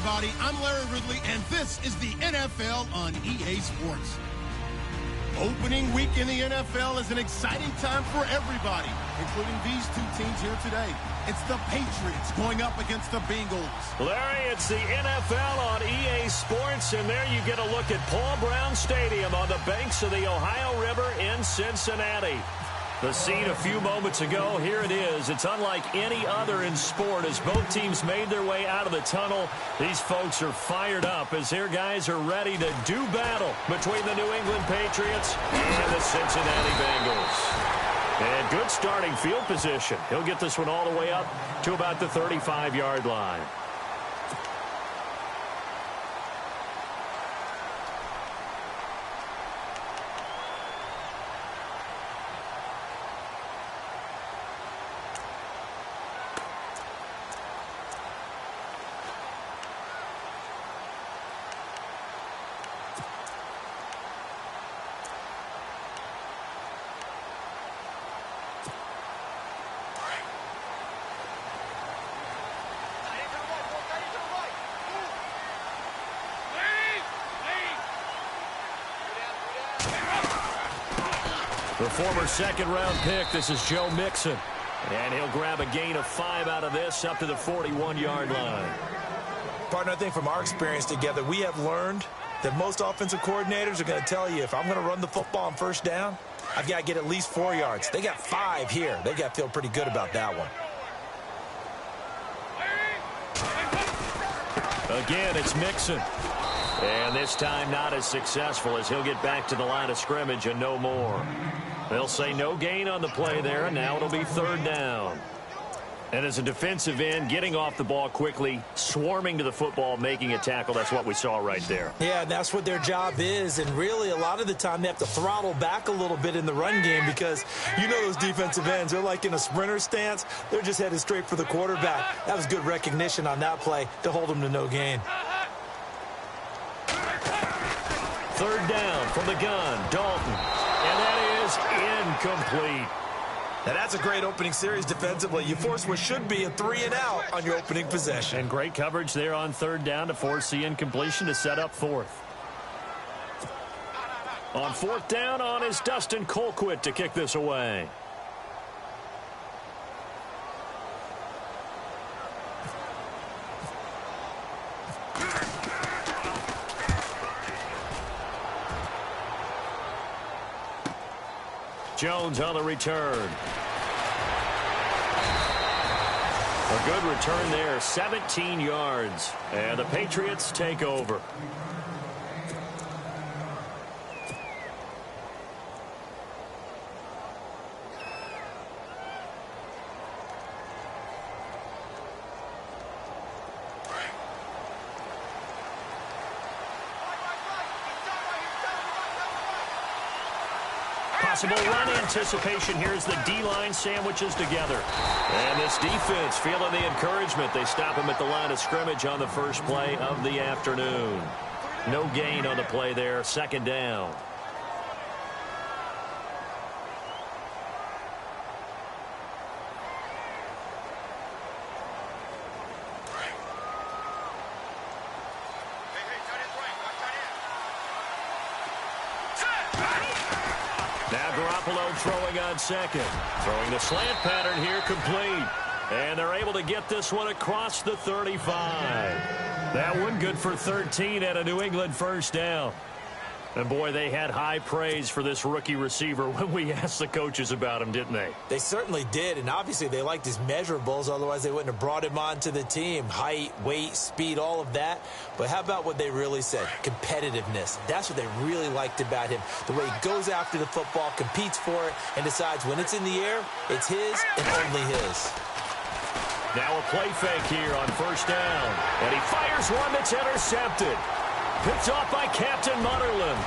everybody. I'm Larry Ridley, and this is the NFL on EA Sports. Opening week in the NFL is an exciting time for everybody, including these two teams here today. It's the Patriots going up against the Bengals. Larry, it's the NFL on EA Sports, and there you get a look at Paul Brown Stadium on the banks of the Ohio River in Cincinnati. The scene a few moments ago, here it is. It's unlike any other in sport as both teams made their way out of the tunnel. These folks are fired up as their guys are ready to do battle between the New England Patriots and the Cincinnati Bengals. And good starting field position. He'll get this one all the way up to about the 35-yard line. The former second-round pick, this is Joe Mixon. And he'll grab a gain of 5 out of this up to the 41-yard line. Partner, I think from our experience together, we have learned that most offensive coordinators are going to tell you, if I'm going to run the football on first down, I've got to get at least 4 yards. They got 5 here. They got to feel pretty good about that one. Again, it's Mixon. And this time not as successful as he'll get back to the line of scrimmage and no more. They'll say no gain on the play there, and now it'll be third down. And as a defensive end, getting off the ball quickly, swarming to the football, making a tackle, that's what we saw right there. Yeah, that's what their job is, and really a lot of the time they have to throttle back a little bit in the run game because you know those defensive ends, they're like in a sprinter stance. They're just headed straight for the quarterback. That was good recognition on that play to hold them to no gain. Third down from the gun, Dalton. And that is incomplete. Now that's a great opening series defensively. You force what should be a 3-and-out on your opening possession. And great coverage there on third down to force the incompletion to set up fourth. On fourth down on is Dustin Colquitt to kick this away. Jones on the return. A good return there, 17 yards. And the Patriots take over. Possible run anticipation here as the D-line sandwiches together. And this defense feeling the encouragement. They stop him at the line of scrimmage on the first play of the afternoon. No gain on the play there, second down. Throwing on second. Throwing the slant pattern here complete. And they're able to get this one across the 35. That one good for 13 at a New England first down. And, boy, they had high praise for this rookie receiver when we asked the coaches about him, didn't they? They certainly did, and obviously they liked his measurables. Otherwise, they wouldn't have brought him onto the team. Height, weight, speed, all of that. But how about what they really said? Competitiveness. That's what they really liked about him. The way he goes after the football, competes for it, and decides when it's in the air, it's his and only his. Now a play fake here on first down. And he fires one that's intercepted. Picked off by Captain Mutterland.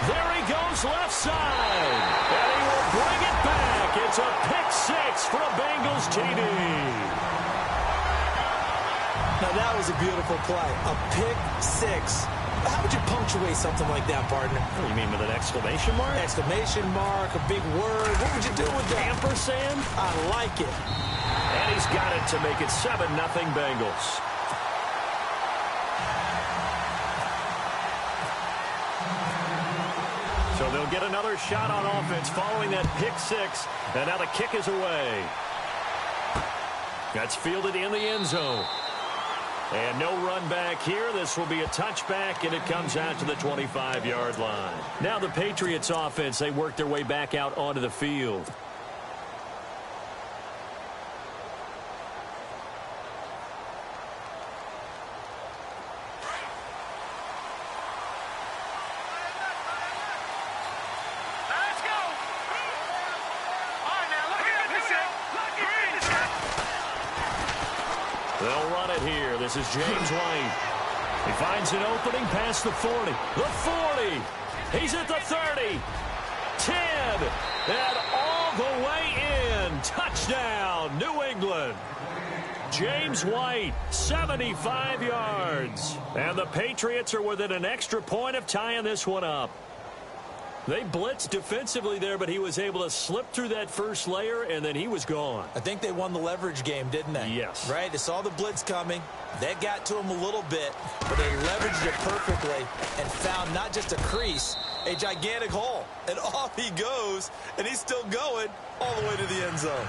There he goes left side. And he will bring it back. It's a pick six for a Bengals TD. Now that was a beautiful play. A pick six. How would you punctuate something like that, partner? What do you mean, with an exclamation mark? Exclamation mark, a big word. What would you do with that? Ampersand? I like it. And he's got it to make it 7-0 Bengals. So they'll get another shot on offense following that pick six. And now the kick is away. That's fielded in the end zone. And no run back here. This will be a touchback, and it comes out to the 25-yard line. Now the Patriots offense, they work their way back out onto the field. They'll run it here. This is James White. He finds an opening past the 40. The 40. He's at the 30. 10. And all the way in. Touchdown, New England. James White, 75 yards. And the Patriots are within an extra point of tying this one up. They blitzed defensively there, but he was able to slip through that first layer, and then he was gone. I think they won the leverage game, didn't they? Yes. Right? They saw the blitz coming. That got to him a little bit, but they leveraged it perfectly and found not just a crease, a gigantic hole. And off he goes, and he's still going all the way to the end zone.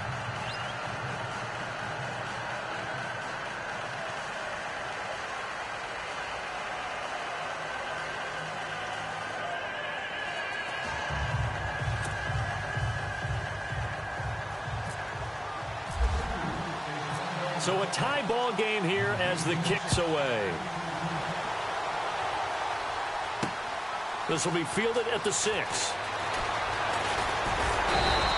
So a tie ball game here as the kick's away. This will be fielded at the 6.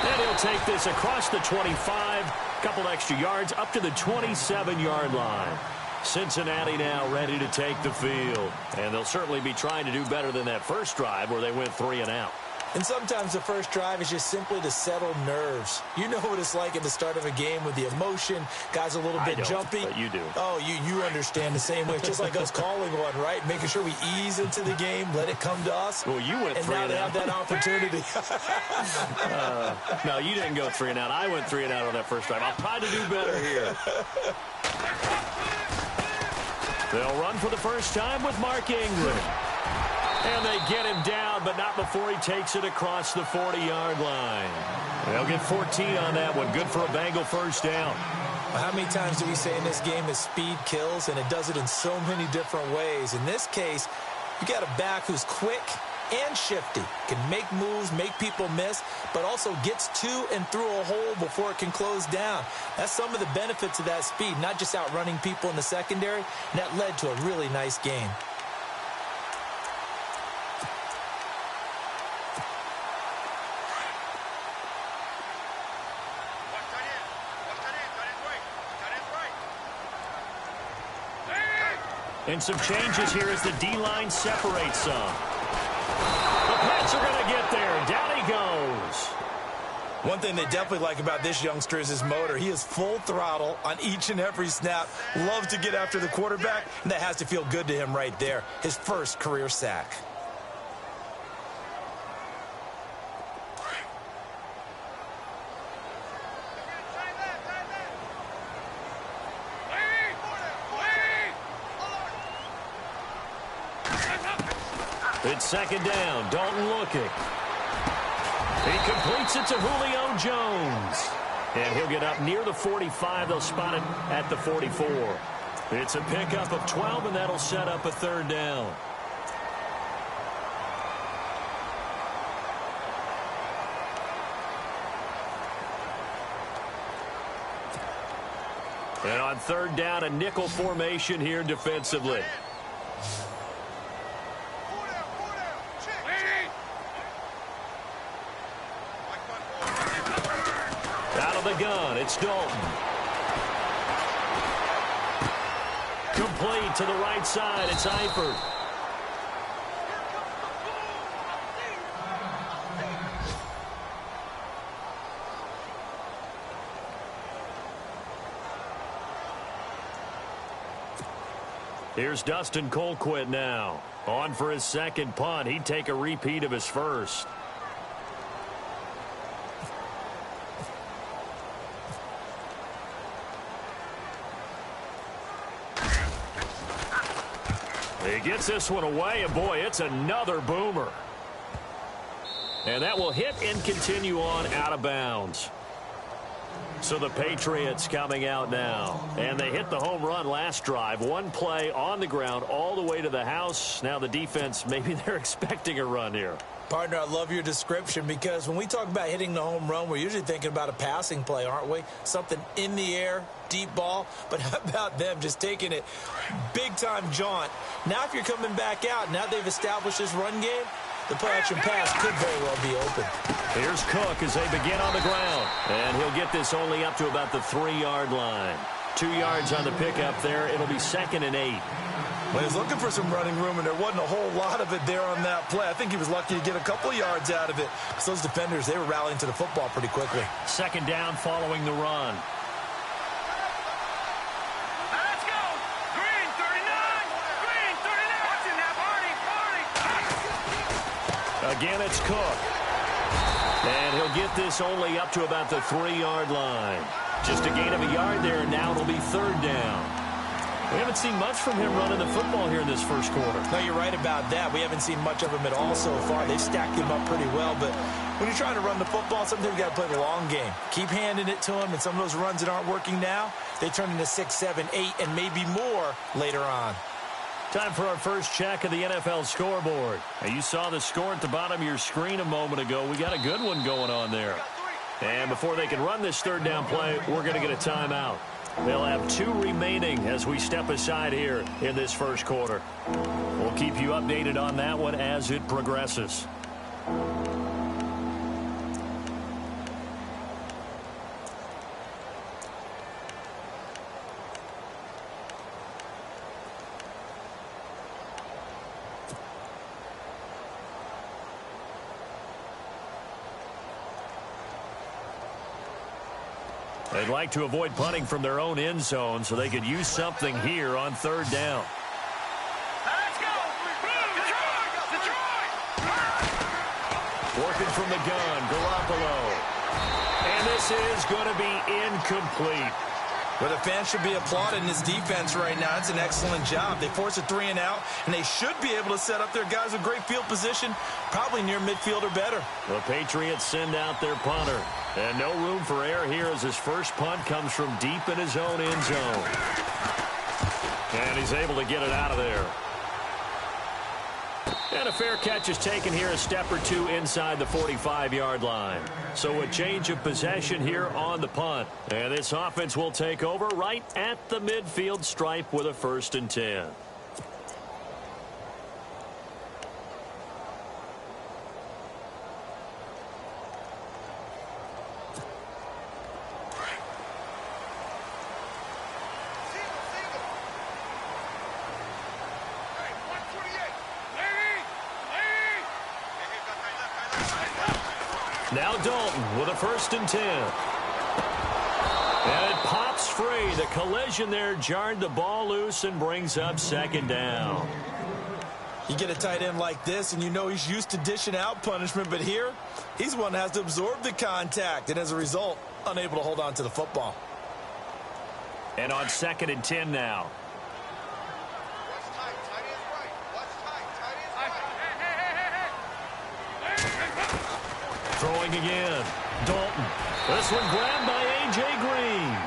And he'll take this across the 25. Couple extra yards up to the 27-yard line. Cincinnati now ready to take the field. And they'll certainly be trying to do better than that first drive where they went 3 and out. And sometimes the first drive is just simply to settle nerves. You know what it's like at the start of a game with the emotion. Guys a little bit jumpy. But you do. Oh, you understand the same way. It's just like us calling one, right? Making sure we ease into the game, let it come to us. Well, you went 3 and out. And now they have that opportunity. No, you didn't go 3 and out. I went 3 and out on that first drive. I'll try to do better here. They'll run for the first time with Mark Ingram. And they get him down, but not before he takes it across the 40-yard line. They'll get 14 on that one. Good for a Bengal first down. How many times do we say in this game that speed kills, and it does it in so many different ways? In this case, you got a back who's quick and shifty, can make moves, make people miss, but also gets to and through a hole before it can close down. That's some of the benefits of that speed, not just outrunning people in the secondary, and that led to a really nice game. And some changes here as the D-line separates some. The Pats are going to get there. Down he goes. One thing they definitely like about this youngster is his motor. He is full throttle on each and every snap. Loves to get after the quarterback, and that has to feel good to him right there. His first career sack. It's second down. Dalton looking. He completes it to Julio Jones. And he'll get up near the 45. They'll spot it at the 44. It's a pickup of 12, and that'll set up a third down. And on third down, a nickel formation here defensively. Gun. It's Dalton. Complete to the right side. It's Eifert. Here's Dustin Colquitt now. On for his second punt. He'd take a repeat of his first. He gets this one away, and boy, it's another boomer. And that will hit and continue on out of bounds. So the Patriots coming out now. And they hit the home run last drive. One play on the ground all the way to the house. Now the defense, maybe they're expecting a run here. Partner, I love your description because when we talk about hitting the home run, we're usually thinking about a passing play, aren't we? Something in the air, deep ball. But how about them just taking it big-time jaunt? Now if you're coming back out, now they've established this run game, the play-action pass could very well be open. Here's Cook as they begin on the ground. And he'll get this only up to about the 3-yard line. 2 yards on the pickup there. It'll be 2nd and 8. Well, he was looking for some running room, and there wasn't a whole lot of it there on that play. I think he was lucky to get a couple of yards out of it because those defenders, they were rallying to the football pretty quickly. 2nd down following the run. Let's go! Green 39! Green 39! Watching that party! Again, it's Cook. And he'll get this only up to about the 3-yard line. Just a gain of a yard there, and now it'll be 3rd down. We haven't seen much from him running the football here in this first quarter. No, you're right about that. We haven't seen much of him at all so far. They've stacked him up pretty well, but when you're trying to run the football, sometimes you got to play the long game. Keep handing it to him, and some of those runs that aren't working now, they turn into 6, 7, 8, and maybe more later on. Time for our first check of the NFL scoreboard. Now, you saw the score at the bottom of your screen a moment ago. We got a good one going on there. And before they can run this 3rd down play, we're going to get a timeout. They'll have 2 remaining as we step aside here in this first quarter. We'll keep you updated on that one as it progresses. They'd like to avoid punting from their own end zone so they could use something here on 3rd down. Let's go! Detroit! Working from the gun, Garoppolo. And this is going to be incomplete. Well, the fans should be applauding this defense right now. It's an excellent job. They force a 3 and out, and they should be able to set up their guys with great field position, probably near midfield or better. The Patriots send out their punter. And no room for error here as his first punt comes from deep in his own end zone. And he's able to get it out of there. And a fair catch is taken here a step or 2 inside the 45-yard line. So a change of possession here on the punt. And this offense will take over right at the midfield stripe with a 1st and 10. Now Dalton with a 1st and 10. And it pops free. The collision there jarred the ball loose and brings up 2nd down. You get a tight end like this, and you know he's used to dishing out punishment, but here, he's one that has to absorb the contact, and as a result, unable to hold on to the football. And on 2nd and 10 now. Throwing again. Dalton. This one grabbed by A.J. Green.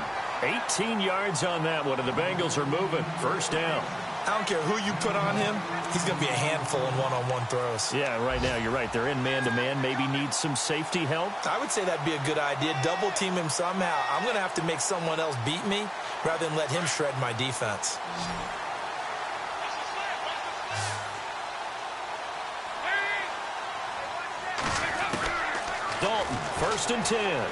18 yards on that one, and the Bengals are moving. 1st down. I don't care who you put on him. He's going to be a handful in one-on-one throws. Yeah, right now, you're right. They're in man-to-man. Maybe need some safety help. I would say that'd be a good idea. Double team him somehow. I'm going to have to make someone else beat me rather than let him shred my defense. Dalton, 1st and 10.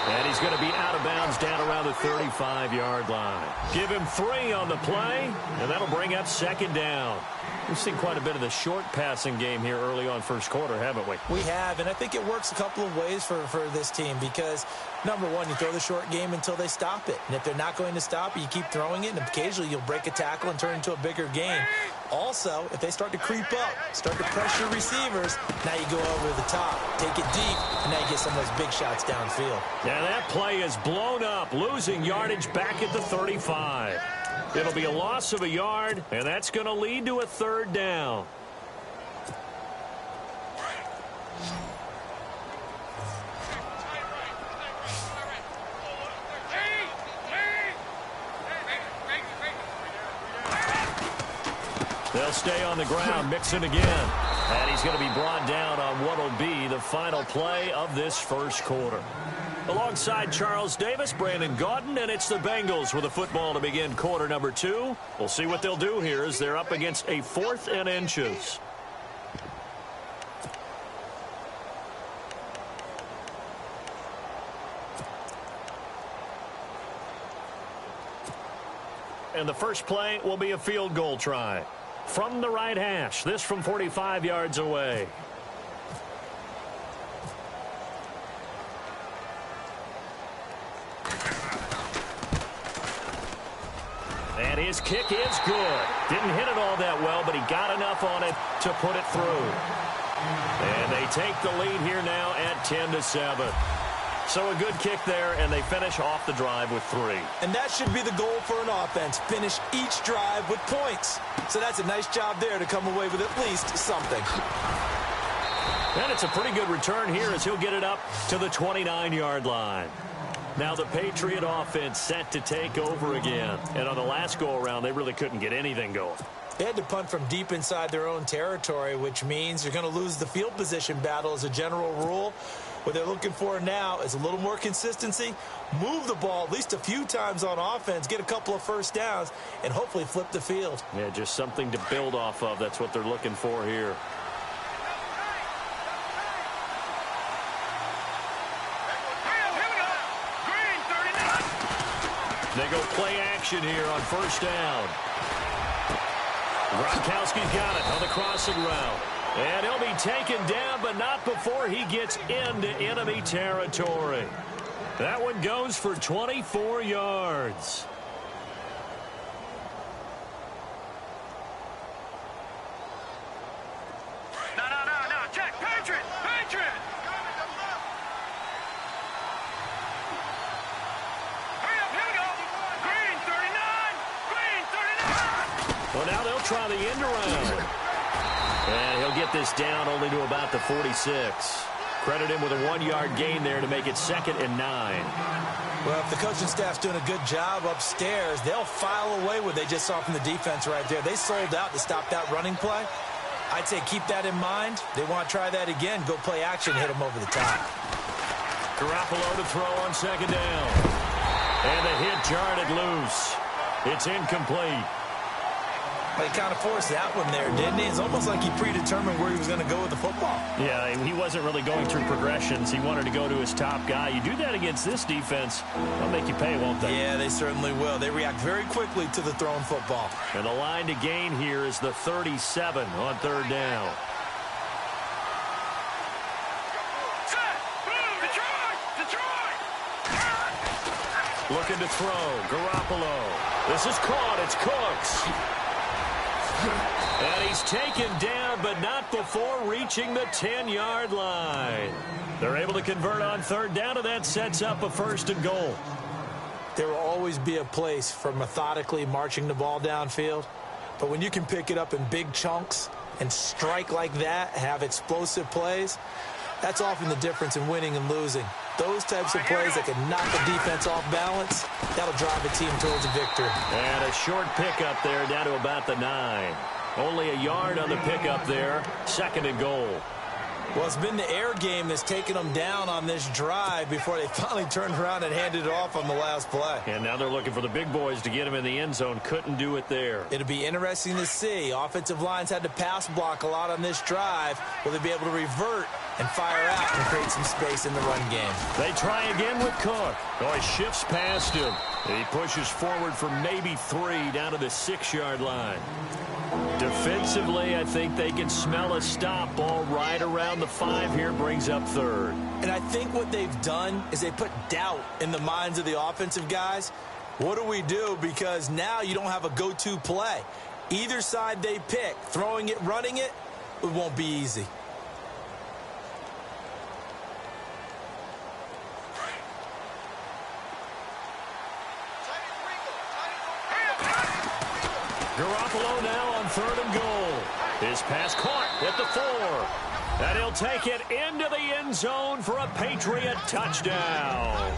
And he's going to be out of bounds down around the 35-yard line. Give him 3 on the play, and that'll bring up 2nd down. We've seen quite a bit of the short passing game here early on first quarter, haven't we? We have, and I think it works a couple of ways for this team because, number one, you throw the short game until they stop it. And if they're not going to stop it, you keep throwing it, and occasionally you'll break a tackle and turn it into a bigger game. Also, if they start to creep up, start to pressure receivers, now you go over the top, take it deep, and now you get some of those big shots downfield. Yeah, that play is blown up, losing yardage back at the 35. It'll be a loss of a yard, and that's going to lead to a 3rd down. They'll stay on the ground, mixing again. And he's going to be brought down on what will be the final play of this first quarter. Alongside Charles Davis, Brandon Gaudin, and it's the Bengals with a football to begin quarter number 2. We'll see what they'll do here as they're up against a 4th and inches. And the first play will be a field goal try. From the right hash, this from 45 yards away. And his kick is good. Didn't hit it all that well, but he got enough on it to put it through. And they take the lead here now at 10-7. So a good kick there, and they finish off the drive with 3. And that should be the goal for an offense. Finish each drive with points. So that's a nice job there to come away with at least something. And it's a pretty good return here as he'll get it up to the 29-yard line. Now the Patriot offense set to take over again. And on the last go-around, they really couldn't get anything going. They had to punt from deep inside their own territory, which means you're going to lose the field position battle as a general rule. What they're looking for now is a little more consistency, move the ball at least a few times on offense, get a couple of first downs, and hopefully flip the field. Yeah, just something to build off of. That's what they're looking for here. They go play action here on first down. Gronkowski's got it on the crossing route. And he'll be taken down, but not before he gets into enemy territory. That one goes for 24 yards. No. Check. Patriot. Hurry up. Here we go. Green 39. Well, now they'll try the end around. And he'll get this down only to about the 46. Credit him with a 1-yard gain there to make it 2nd and 9. Well, if the coaching staff's doing a good job upstairs, they'll file away what they just saw from the defense right there. They sold out to stop that running play. I'd say keep that in mind. They want to try that again. Go play action, hit them over the top. Garoppolo to throw on 2nd down. And the hit jarred it loose. It's incomplete. Well, he kind of forced that one there, didn't he? It's almost like he predetermined where he was going to go with the football. Yeah, he wasn't really going through progressions. He wanted to go to his top guy. You do that against this defense, they'll make you pay, won't they? Yeah, they certainly will. They react very quickly to the thrown football. And the line to gain here is the 37 on 3rd down. Set. Boom. Detroit. Looking to throw. Garoppolo. This is caught. It's Cooks. And he's taken down, but not before reaching the 10-yard line. They're able to convert on 3rd down, and that sets up a 1st and goal. There will always be a place for methodically marching the ball downfield. But when you can pick it up in big chunks and strike like that, have explosive plays, that's often the difference in winning and losing. Those types of plays that can knock the defense off balance, that'll drive a team towards a victory. And a short pickup there down to about the 9. Only a yard on the pickup there. 2nd and goal. Well, it's been the air game that's taken them down on this drive before they finally turned around and handed it off on the last play. And now they're looking for the big boys to get him in the end zone. Couldn't do it there. It'll be interesting to see. Offensive lines had to pass block a lot on this drive. Will they be able to revert and fire out and create some space in the run game? They try again with Cook. Oh, he shifts past him. And he pushes forward for maybe 3 down to the 6-yard line. Defensively, I think they can smell a stop. Ball right around the 5 here, brings up 3rd. And I think what they've done is they put doubt in the minds of the offensive guys. What do we do? Because now you don't have a go-to play. Either side they pick, throwing it, running it, it won't be easy. Garoppolo now on 3rd and goal. His pass caught at the 4. And he'll take it into the end zone for a Patriot touchdown.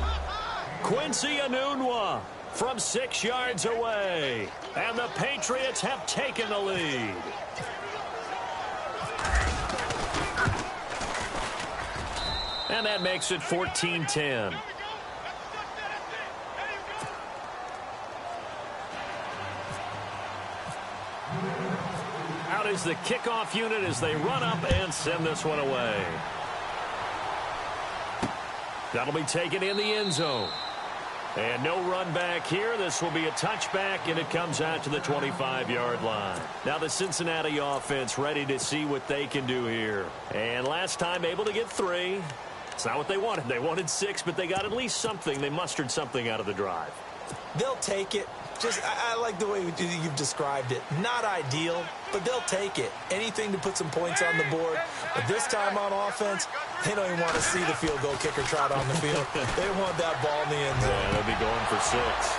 Quincy Enunwa from 6 yards away. And the Patriots have taken the lead. And that makes it 14-10. Out is the kickoff unit as they run up and send this one away. That'll be taken in the end zone. And no run back here. This will be a touchback, and it comes out to the 25-yard line. Now the Cincinnati offense ready to see what they can do here. And last time able to get 3. It's not what they wanted. They wanted 6, but they got at least something. They mustered something out of the drive. They'll take it. I like the way you've described it. Not ideal, but they'll take it. Anything to put some points on the board. But this time on offense, they don't even want to see the field goal kicker trot on the field. They want that ball in the end zone. Yeah, they'll be going for 6.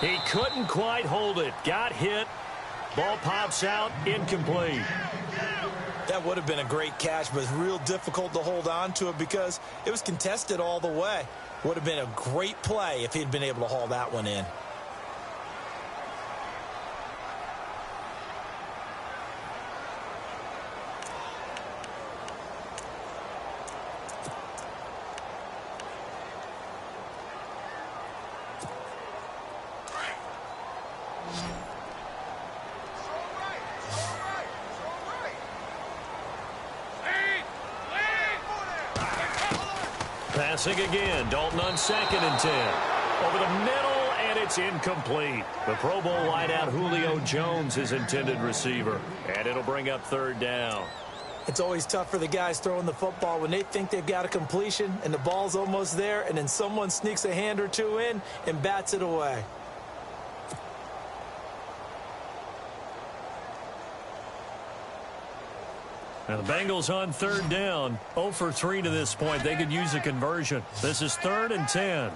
He couldn't quite hold it. Got hit. Ball pops out. Incomplete. That would have been a great catch, but it's real difficult to hold on to it because it was contested all the way. Would have been a great play if he'd been able to haul that one in. Passing again. Dalton on 2nd and 10. Over the middle, and it's incomplete. The Pro Bowl wideout Julio Jones is intended receiver. And it'll bring up 3rd down. It's always tough for the guys throwing the football when they think they've got a completion and the ball's almost there, and then someone sneaks a hand or two in and bats it away. Now the Bengals on 3rd down. 0 for 3 to this point. They could use a conversion. This is 3rd and 10.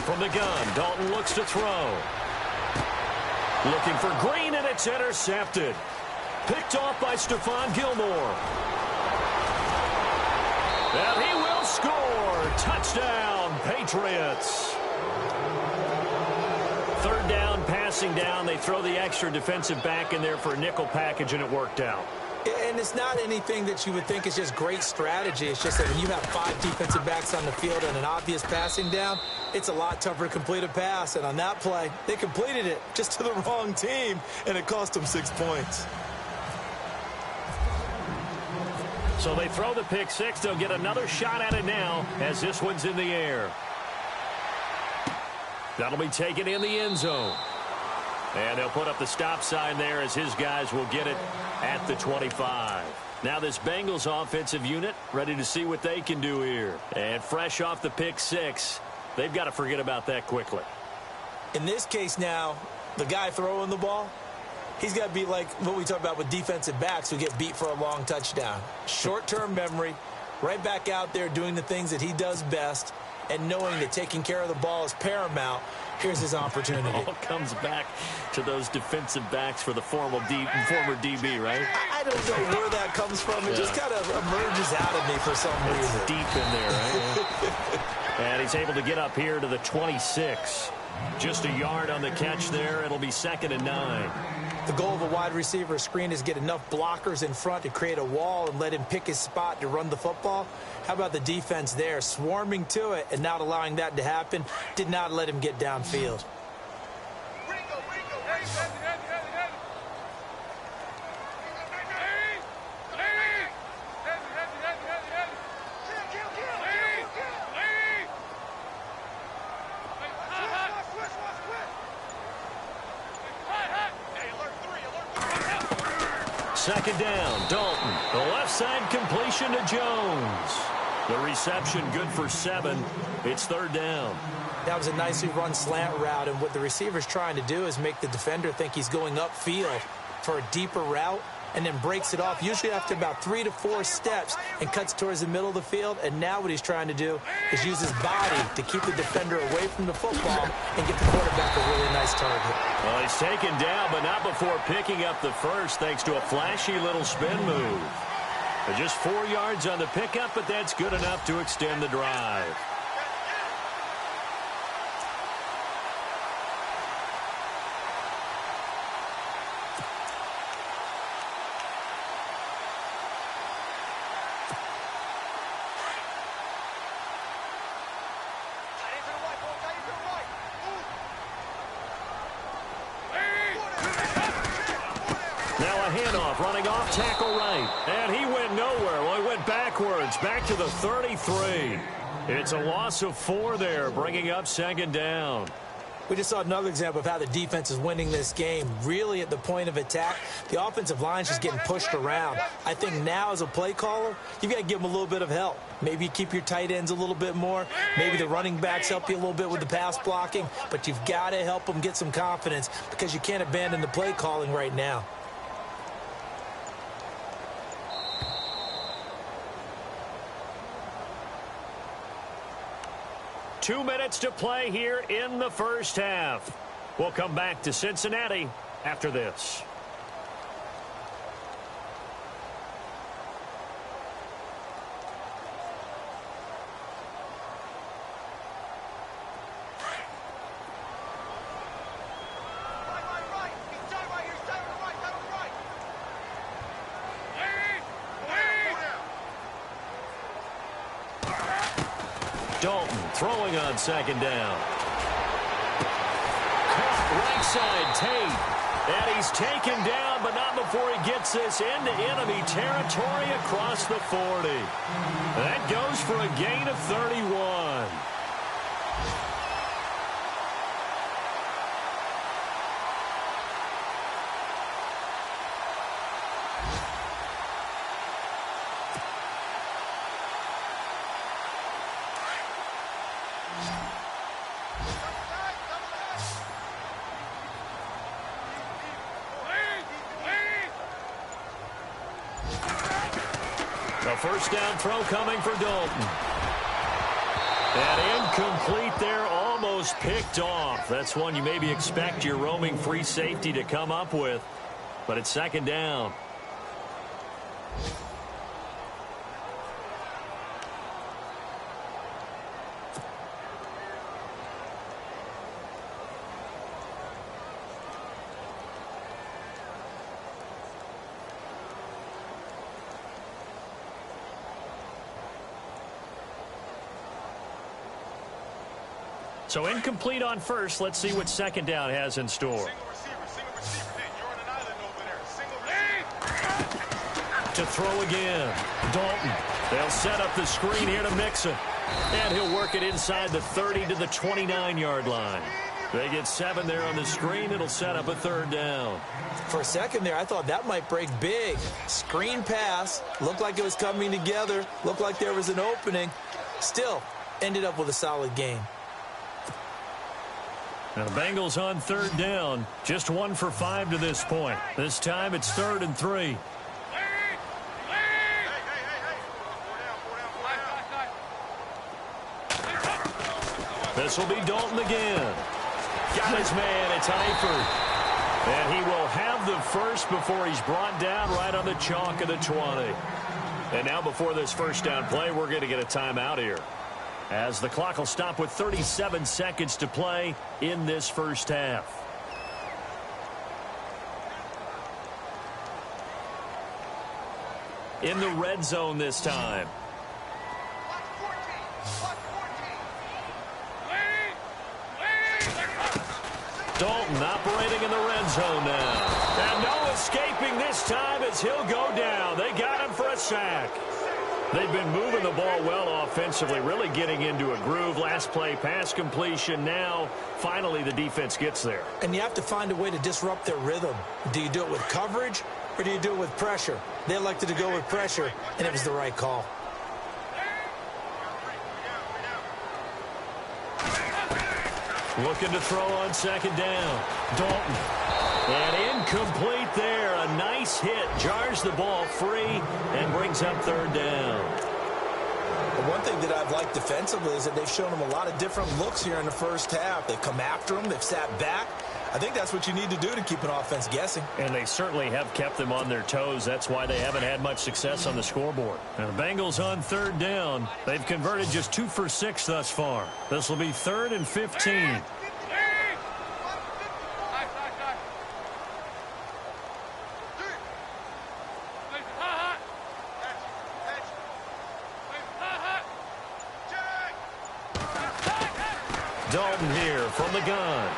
From the gun, Dalton looks to throw. Looking for Green, and it's intercepted. Picked off by Stephon Gilmore. And he will score. Touchdown, Patriots. 3rd down, passing down. They throw the extra defensive back in there for a nickel package, and it worked out. And it's not anything that you would think is just great strategy. It's just that when you have 5 defensive backs on the field and an obvious passing down, it's a lot tougher to complete a pass. And on that play, they completed it just to the wrong team, and it cost them 6 points. So they throw the pick 6. They'll get another shot at it now as this one's in the air. That'll be taken in the end zone. And they'll put up the stop sign there as his guys will get it at the 25. Now this Bengals offensive unit ready to see what they can do here. And fresh off the pick 6, they've got to forget about that quickly. In this case now, the guy throwing the ball, he's got to be like what we talk about with defensive backs who get beat for a long touchdown. Short-term memory, right back out there doing the things that he does best, and knowing that taking care of the ball is paramount. Here's his opportunity. It all comes back to those defensive backs for the former DB, right? I don't know where that comes from. It just kind of emerges out of me for some reason. It's deep in there, right? And he's able to get up here to the 26. Just a yard on the catch there. It'll be 2nd and 9. The goal of a wide receiver screen is get enough blockers in front to create a wall and let him pick his spot to run the football. How about the defense there, swarming to it and not allowing that to happen? Did not let him get downfield. Second down, Dalton. The left side completion to Jones. The reception good for 7. It's 3rd down. That was a nicely run slant route, and what the receiver's trying to do is make the defender think he's going upfield for a deeper route and then breaks it off, usually after about 3 to 4 steps, and cuts towards the middle of the field. And now what he's trying to do is use his body to keep the defender away from the football and get the quarterback a really nice target. Well, he's taken down, but not before picking up the first, thanks to a flashy little spin move. Just 4 yards on the pickup, but that's good enough to extend the drive. Running off tackle right, and he went nowhere. Well, he went backwards, back to the 33. It's a loss of 4 there, bringing up second down. We just saw another example of how the defense is winning this game. Really at the point of attack, the offensive line's just getting pushed around. I think now as a play caller, you've got to give them a little bit of help. Maybe you keep your tight ends a little bit more. Maybe the running backs help you a little bit with the pass blocking. But you've got to help them get some confidence because you can't abandon the play calling right now. Two minutes to play here in the first half. We'll come back to Cincinnati after this. Dalton throwing on second down. Caught right side Tate. And he's taken down, but not before he gets this into enemy territory across the 40. That goes for a gain of 31. First down throw coming for Dalton. And incomplete there, almost picked off. That's one you maybe expect your roaming free safety to come up with. But it's second down. So incomplete on first. Let's see what second down has in store. To throw again. Dalton. They'll set up the screen here to Mixon. And he'll work it inside the 30 to the 29-yard line. They get 7 there on the screen. It'll set up a third down. For a second there, I thought that might break big. Screen pass. Looked like it was coming together. Looked like there was an opening. Still, ended up with a solid game. Now the Bengals on third down. Just 1 for 5 to this point. This time it's 3rd and 3. This will be Dalton again. Got his man. It's Eifert. And he will have the first before he's brought down right on the chalk of the 20. And now before this first down play, we're going to get a timeout here, as the clock will stop with 37 seconds to play in this first half. In the red zone this time. Dalton operating in the red zone now. And no escaping this time as he'll go down. They got him for a sack. They've been moving the ball well offensively, really getting into a groove. Last play, pass completion. Now, finally, the defense gets there. And you have to find a way to disrupt their rhythm. Do you do it with coverage, or do you do it with pressure? They elected to go with pressure, and it was the right call. Looking to throw on second down. Dalton. And incomplete there. A nice hit. Jars the ball free and brings up third down. One thing that I've liked defensively is that they've shown them a lot of different looks here in the first half. They've come after them. They've sat back. I think that's what you need to do to keep an offense guessing. And they certainly have kept them on their toes. That's why they haven't had much success on the scoreboard. And the Bengals on third down. They've converted just 2 for 6 thus far. This will be 3rd and 15. Dalton here from the gun.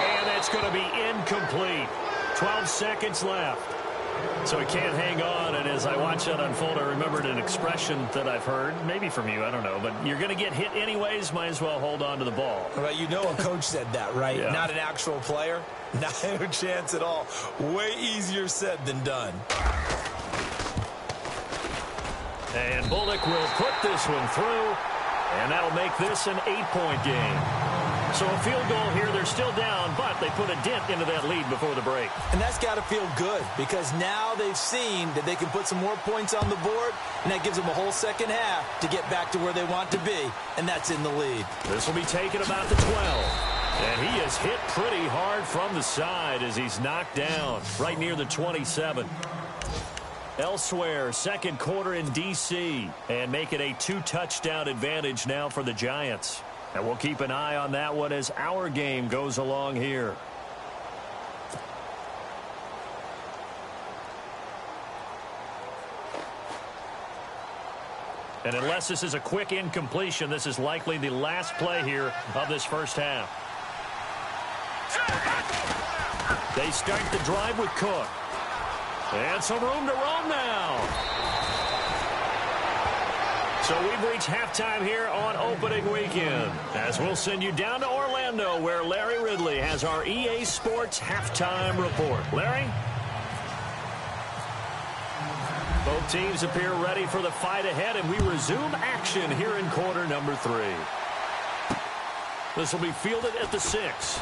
And that's going to be incomplete. 12 seconds left. So he can't hang on, and as I watch that unfold, I remembered an expression that I've heard, maybe from you, I don't know, but you're going to get hit anyways, might as well hold on to the ball. Well, you know a coach said that, right? Yeah. Not an actual player. No chance at all. Way easier said than done. And Bullock will put this one through, and that'll make this an 8-point game. So a field goal here, they're still down, but they put a dent into that lead before the break. And that's got to feel good because now they've seen that they can put some more points on the board, and that gives them a whole second half to get back to where they want to be, and that's in the lead. This will be taken about the 12. And he is hit pretty hard from the side as he's knocked down right near the 27. Elsewhere, second quarter in D.C. and make it a 2-touchdown advantage now for the Giants. And we'll keep an eye on that one as our game goes along here. And unless this is a quick incompletion, this is likely the last play here of this first half. They start the drive with Cook. And some room to roam now. So we've reached halftime here on opening weekend, as we'll send you down to Orlando, where Larry Ridley has our EA Sports halftime report. Larry? Both teams appear ready for the fight ahead, and we resume action here in quarter number 3. This will be fielded at the 6.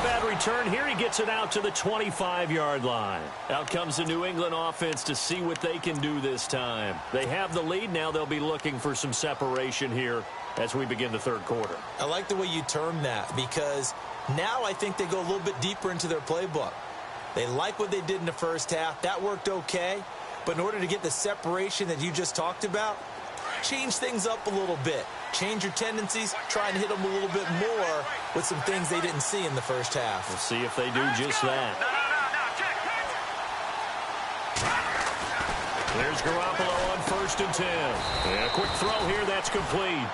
Bad return here. He gets it out to the 25-yard line. Out comes the New England offense to see what they can do this time. They have the lead. Now they'll be looking for some separation here as we begin the third quarter. I like the way you term that because now I think they go a little bit deeper into their playbook. They like what they did in the first half. That worked okay. But in order to get the separation that you just talked about, change things up a little bit. Change your tendencies, try and hit them a little bit more with some things they didn't see in the first half. We'll see if they do just that. There's Garoppolo on 1st and 10. And a quick throw here, that's complete.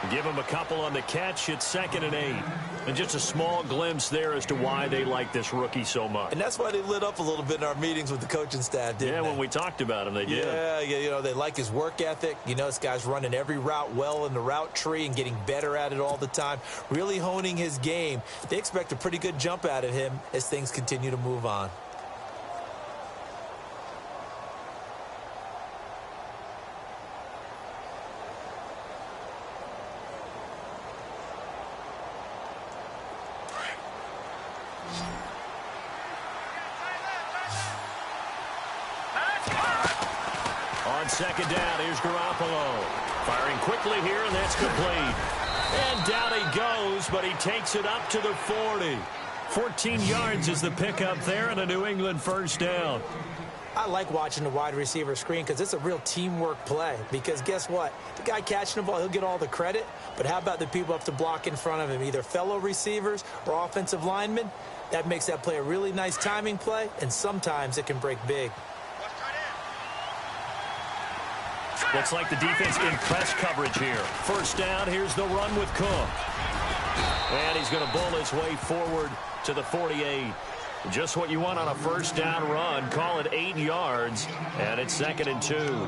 Give him a couple on the catch. It's 2nd and 8. And just a small glimpse there as to why they like this rookie so much. And that's why they lit up a little bit in our meetings with the coaching staff, didn't they? When we talked about him, they did. Yeah, you know, they like his work ethic. You know, this guy's running every route well in the route tree and getting better at it all the time, really honing his game. They expect a pretty good jump out of him as things continue to move on. Second down, here's Garoppolo. Firing quickly here, and that's complete. And down he goes, but he takes it up to the 40. 14 yards is the pickup there, and a New England first down. I like watching the wide receiver screen because it's a real teamwork play. Because guess what? The guy catching the ball, he'll get all the credit. But how about the people up to block in front of him, either fellow receivers or offensive linemen? That makes that play a really nice timing play, and sometimes it can break big. Looks like the defense in press coverage here. First down, here's the run with Cook. And he's going to bull his way forward to the 48. Just what you want on a first down run. Call it 8 yards, and it's 2nd and 2.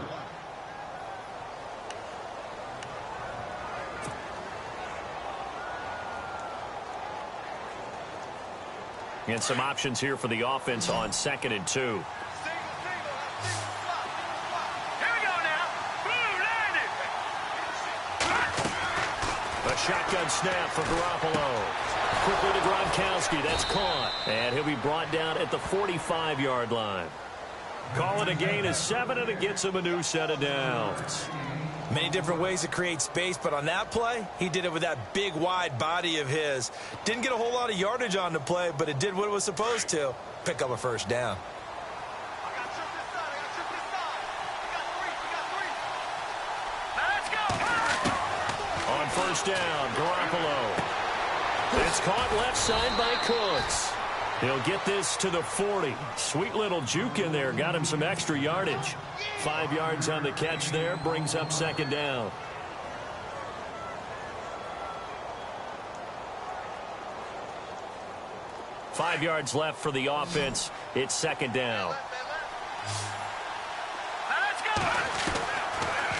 And some options here for the offense on 2nd and 2. A shotgun snap for Garoppolo. Quickly to Gronkowski. That's caught. And he'll be brought down at the 45-yard line. Call it a gain of 7, and it gets him a new set of downs. Many different ways to create space, but on that play, he did it with that big, wide body of his. Didn't get a whole lot of yardage on the play, but it did what it was supposed to. Pick up a first down. On first down, Garoppolo. It's caught left side by Cooks. He'll get this to the 40. Sweet little juke in there. Got him some extra yardage. 5 yards on the catch there. Brings up second down. Five yards left for the offense. It's second down.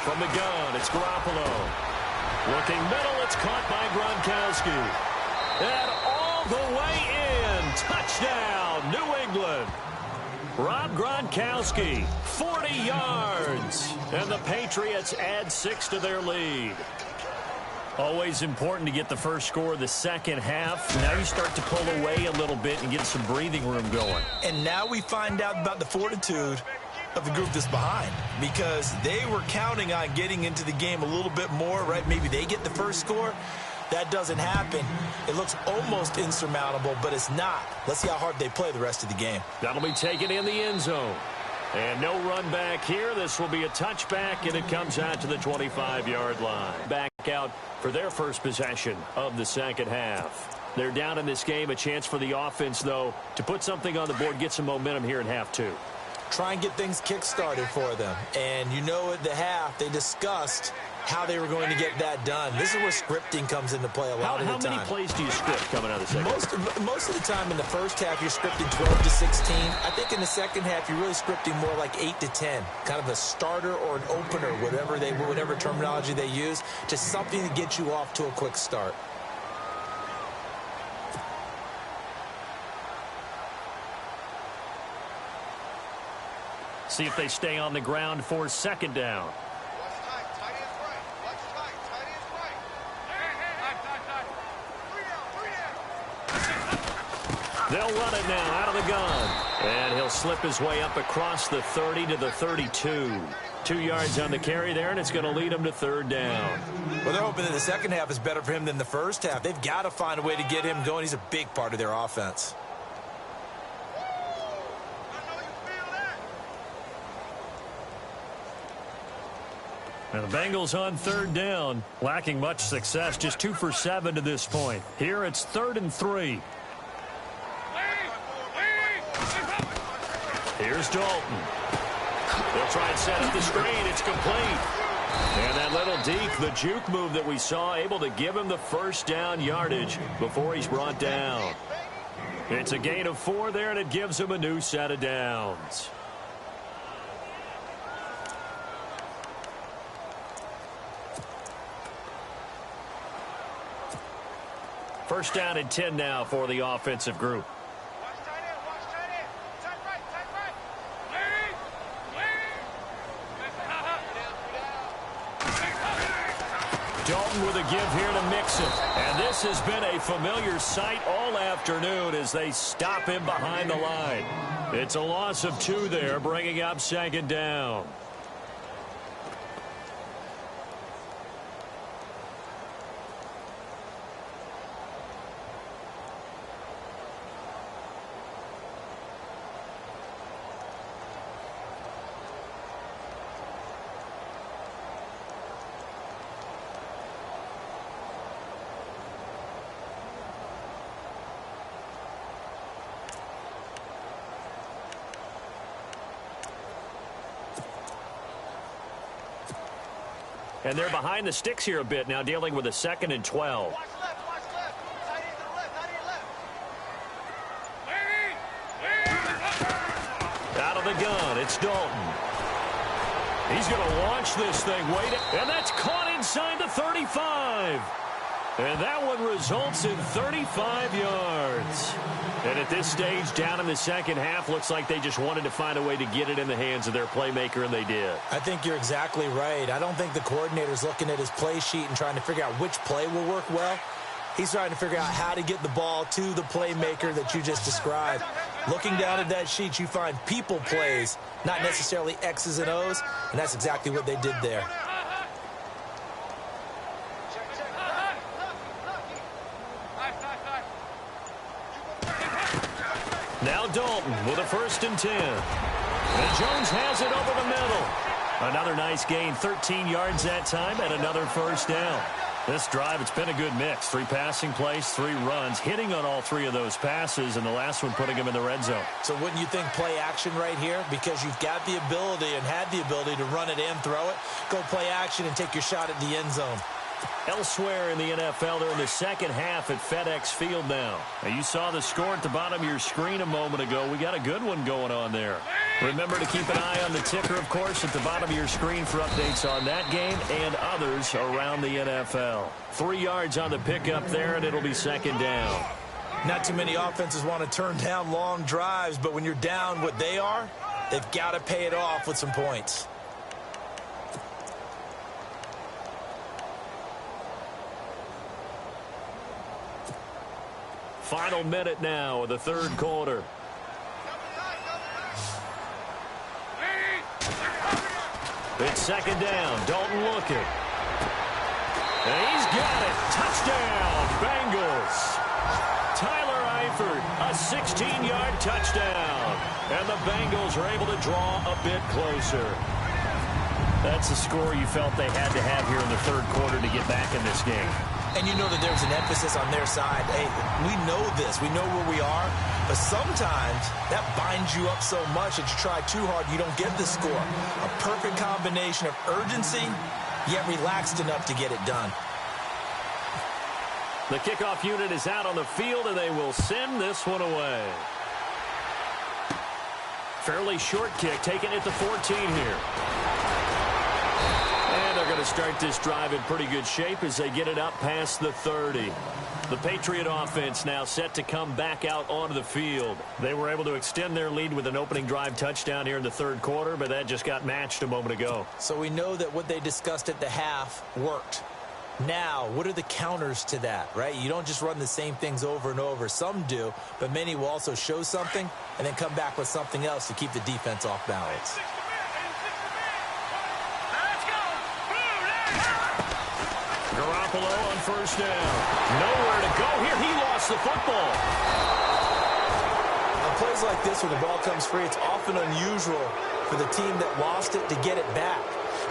From the gun, it's Garoppolo. Working middle, it's caught by Gronkowski. And all the way in. Touchdown, New England. Rob Gronkowski, 40 yards. And the Patriots add 6 to their lead. Always important to get the first score of the second half. Now you start to pull away a little bit and get some breathing room going. And now we find out about the fortitude of the group that's behind, because they were counting on getting into the game a little bit more, right? Maybe they get the first score. That doesn't happen. It looks almost insurmountable, but it's not. Let's see how hard they play the rest of the game. That'll be taken in the end zone. And no run back here. This will be a touchback, and it comes out to the 25-yard line. Back out for their first possession of the second half. They're down in this game. A chance for the offense, though, to put something on the board, get some momentum here in half two. Try and get things kick-started for them. And you know at the half, they discussed how they were going to get that done. This is where scripting comes into play a lot of the time. How many plays do you script coming out of the second half? Most of the time in the first half, you're scripting 12 to 16. I think in the second half, you're really scripting more like 8 to 10. Kind of a starter or an opener, whatever terminology they use, just something to get you off to a quick start. See if they stay on the ground for second down. They'll run it now out of the gun. And he'll slip his way up across the 30 to the 32. 2 yards on the carry there, and it's going to lead him to third down. Well, they're hoping that the second half is better for him than the first half. They've got to find a way to get him going. He's a big part of their offense. And the Bengals on third down, lacking much success, just 2 for 7 to this point. Here it's 3rd and 3. Here's Dalton. They'll try and set up the screen. It's complete. And that little deke, the juke move that we saw, able to give him the first down yardage before he's brought down. It's a gain of 4 there, and it gives him a new set of downs. First down and 10 now for the offensive group. Dalton with a give here to Mixon. And this has been a familiar sight all afternoon as they stop him behind the line. It's a loss of 2 there, bringing up second down. And they're behind the sticks here a bit now, dealing with a 2nd and 12. Watch left. Tight end to the left. Out of the gun, it's Dalton. He's going to launch this thing. And that's caught inside the 35. And that one results in 35 yards. And at this stage, down in the second half, looks like they just wanted to find a way to get it in the hands of their playmaker, and they did. I think you're exactly right. I don't think the coordinator's looking at his play sheet and trying to figure out which play will work well. He's trying to figure out how to get the ball to the playmaker that you just described. Looking down at that sheet, you find people plays, not necessarily X's and O's, and that's exactly what they did there. Now Dalton with a 1st and 10. And Jones has it over the middle. Another nice gain, 13 yards that time, and another 1st down. This drive, it's been a good mix. 3 passing plays, 3 runs, hitting on all 3 of those passes, and the last one putting him in the red zone. So wouldn't you think play action right here? Because you've got the ability and had the ability to run it and throw it. Go play action and take your shot at the end zone. Elsewhere in the NFL, they're in the second half at FedEx Field now. Now, you saw the score at the bottom of your screen a moment ago. We got a good one going on there. Remember to keep an eye on the ticker, of course, at the bottom of your screen for updates on that game and others around the NFL. 3 yards on the pickup there, and it'll be 2nd down. Not too many offenses want to turn down long drives, but when you're down what they are, they've got to pay it off with some points. Final minute now of the 3rd quarter. It's 2nd down. Dalton looking. And he's got it. Touchdown, Bengals. Tyler Eifert, a 16-yard touchdown. And the Bengals are able to draw a bit closer. That's a score you felt they had to have here in the 3rd quarter to get back in this game. And you know that there's an emphasis on their side. Hey, we know this. We know where we are. But sometimes that binds you up so much that you try too hard, you don't get the score. A perfect combination of urgency, yet relaxed enough to get it done. The kickoff unit is out on the field, and they will send this one away. Fairly short kick, taken at the 14 here. And they're going to start this drive in pretty good shape as they get it up past the 30. The Patriot offense now set to come back out onto the field. They were able to extend their lead with an opening drive touchdown here in the 3rd quarter, but that just got matched a moment ago. So we know that what they discussed at the half worked. Now, what are the counters to that, right? You don't just run the same things over and over. Some do, but many will also show something and then come back with something else to keep the defense off balance. Garoppolo on 1st down. Nowhere to go here. He lost the football. On plays like this when the ball comes free, it's often unusual for the team that lost it to get it back.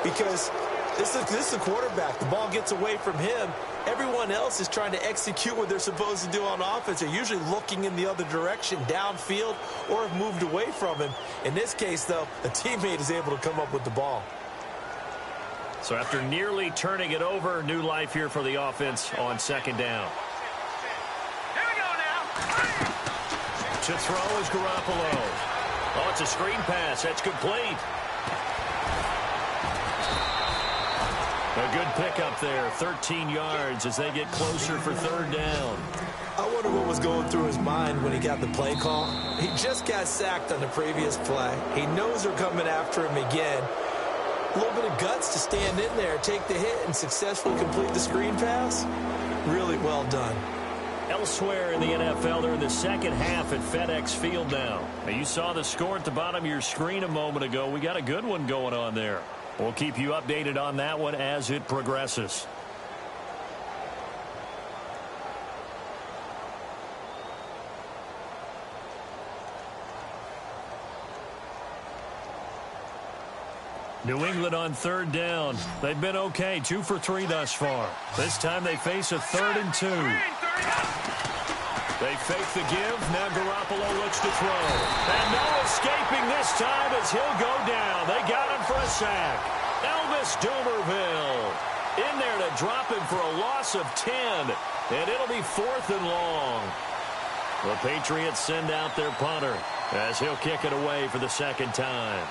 Because this is the quarterback. The ball gets away from him. Everyone else is trying to execute what they're supposed to do on offense. They're usually looking in the other direction, downfield, or have moved away from him. In this case, though, a teammate is able to come up with the ball. So after nearly turning it over, new life here for the offense on 2nd down. Here we go now. To throw is Garoppolo. Oh, it's a screen pass. That's complete. A good pickup there, 13 yards as they get closer for 3rd down. I wonder what was going through his mind when he got the play call. He just got sacked on the previous play. He knows they're coming after him again. A little bit of guts to stand in there, take the hit, and successfully complete the screen pass. Really well done. Elsewhere in the NFL, they're in the 2nd half at FedEx Field now. Now, you saw the score at the bottom of your screen a moment ago. We got a good one going on there. We'll keep you updated on that one as it progresses. New England on 3rd down. They've been okay, 2 for 3 thus far. This time they face a 3rd and 2. They fake the give. Now Garoppolo looks to throw. And no escaping this time as he'll go down. They got him for a sack. Elvis Dumerville in there to drop him for a loss of 10. And it'll be 4th and long. The Patriots send out their punter as he'll kick it away for the 2nd time.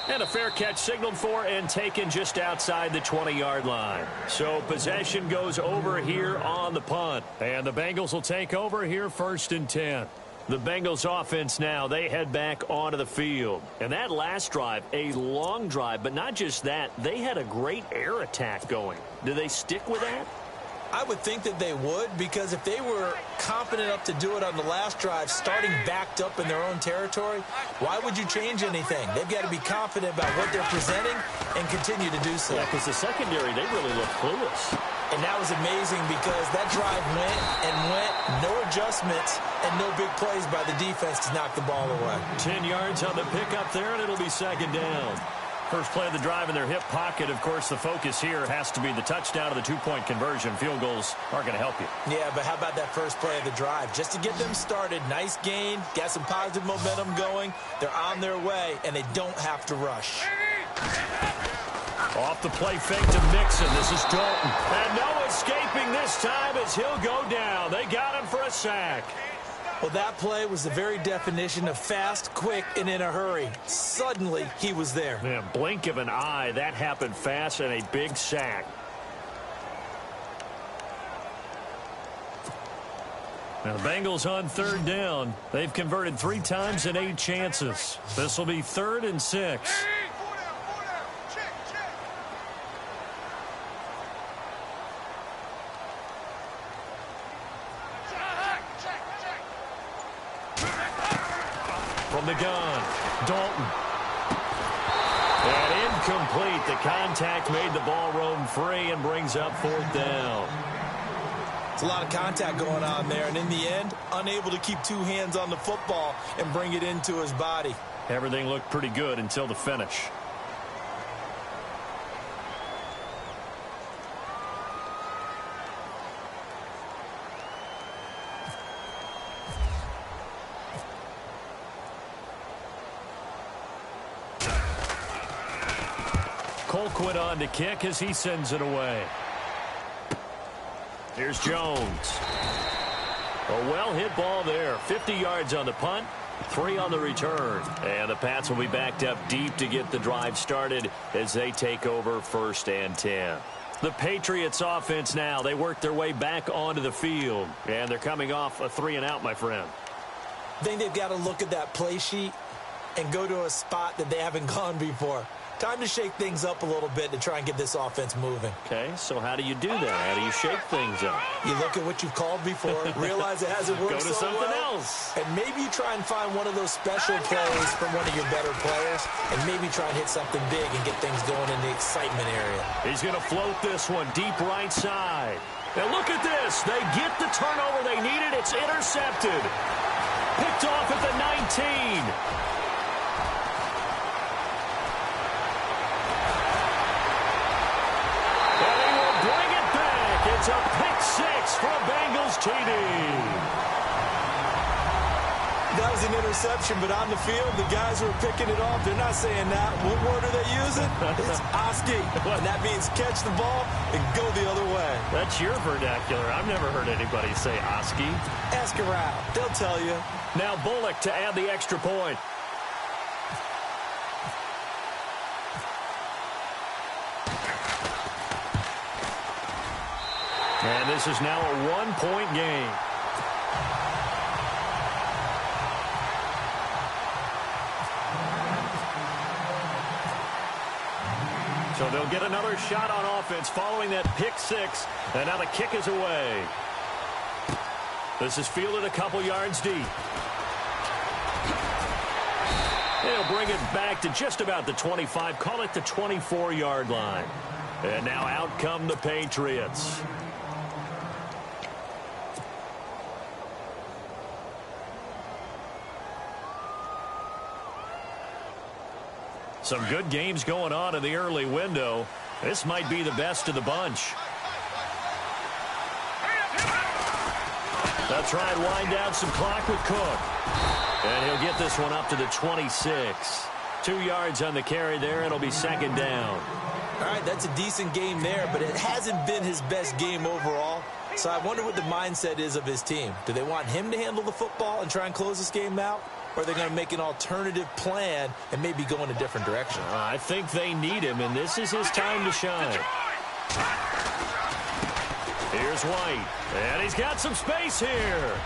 And a fair catch signaled for and taken just outside the 20-yard line. So possession goes over here on the punt. And the Bengals will take over here 1st and 10. The Bengals offense now, they head back onto the field. And that last drive, a long drive, but not just that, they had a great air attack going. Do they stick with that? I would think that they would, because if they were confident enough to do it on the last drive, starting backed up in their own territory, why would you change anything? They've got to be confident about what they're presenting and continue to do so. Yeah, because the secondary, they really look clueless. And that was amazing because that drive went and went, no adjustments, and no big plays by the defense to knock the ball away. 10 yards on the pickup there, and it'll be second down. First play of the drive in their hip pocket. Of course, the focus here has to be the touchdown of the two-point conversion. Field goals aren't going to help you. Yeah, but how about that first play of the drive? Just to get them started, nice gain, got some positive momentum going. They're on their way, and they don't have to rush. Off the play fake to Mixon. This is Dalton. And no escaping this time as he'll go down. They got him for a sack. Well, that play was the very definition of fast, quick, and in a hurry. Suddenly, he was there. Man, blink of an eye. That happened fast and a big sack. Now, the Bengals on third down. They've converted 3 times in 8 chances. This will be 3rd and 6. From the gun, Dalton. And incomplete. The contact made the ball roam free and brings up 4th down. It's a lot of contact going on there, and in the end, unable to keep 2 hands on the football and bring it into his body. Everything looked pretty good until the finish. Colquitt on to kick as he sends it away. Here's Jones. A well-hit ball there. 50 yards on the punt, 3 on the return. And the Pats will be backed up deep to get the drive started as they take over 1st and 10. The Patriots offense now. They work their way back onto the field. And they're coming off a 3-and-out, my friend. I think they've got to look at that play sheet and go to a spot that they haven't gone before. Time to shake things up a little bit to try and get this offense moving. Okay, so how do you do that? How do you shake things up? You look at what you've called before, realize it hasn't worked so well. Go to something else. And maybe you try and find one of those special plays from one of your better players, and maybe try and hit something big and get things going in the excitement area. He's going to float this one deep right side. And look at this. They get the turnover they needed. It's intercepted. Picked off at the 19. It's a pick 6 for a Bengals TD. That was an interception, but on the field, the guys who are picking it off, they're not saying that. What word are they using? It's Oski. And that means catch the ball and go the other way. That's your vernacular. I've never heard anybody say Oski. Ask around. They'll tell you. Now Bullock to add the extra point. And this is now a 1-point game. So they'll get another shot on offense following that pick 6. And now the kick is away. This is fielded a couple yards deep. They'll bring it back to just about the 25. Call it the 24-yard line. And now out come the Patriots. Some good games going on in the early window. This might be the best of the bunch. They'll try and wind down some clock with Cook. And he'll get this one up to the 26. 2 yards on the carry there. It'll be 2nd down. All right, that's a decent game there, but it hasn't been his best game overall. So I wonder what the mindset is of his team. Do they want him to handle the football and try and close this game out? Or are they going to make an alternative plan and maybe go in a different direction? I think they need him, and this is his time to shine. Here's White, and he's got some space here.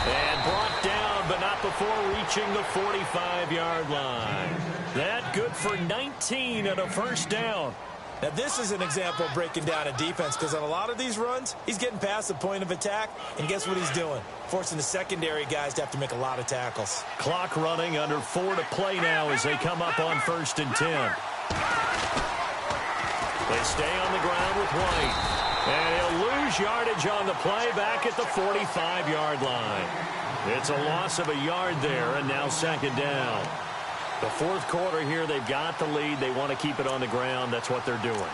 And brought down, but not before reaching the 45-yard line. That good for 19 and a 1st down. Now, this is an example of breaking down a defense because on a lot of these runs, he's getting past the point of attack, and guess what he's doing? Forcing the secondary guys to have to make a lot of tackles. Clock running, under 4 to play now as they come up on 1st and 10. They stay on the ground with White. And he'll lose yardage on the play back at the 45-yard line. It's a loss of a yard there, and now 2nd down. The 4th quarter here, they've got the lead. They want to keep it on the ground. That's what they're doing.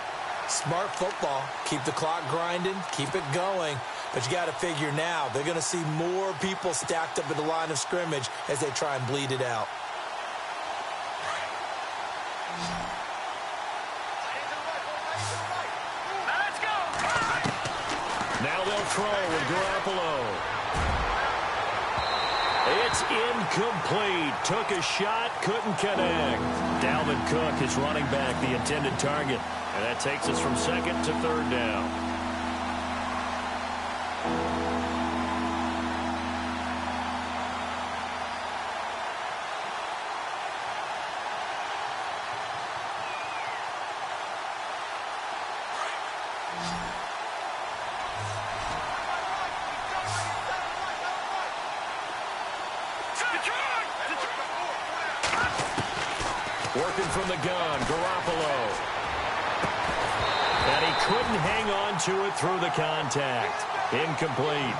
Smart football. Keep the clock grinding. Keep it going. But you got to figure now, they're going to see more people stacked up at the line of scrimmage as they try and bleed it out. Let's go. Now they'll throw with Garoppolo. It's incomplete. Took a shot, couldn't connect. Dalvin Cook is running back, the intended target. And that takes us from 2nd to 3rd down. Working from the gun, Garoppolo. And he couldn't hang on to it through the contact. Incomplete.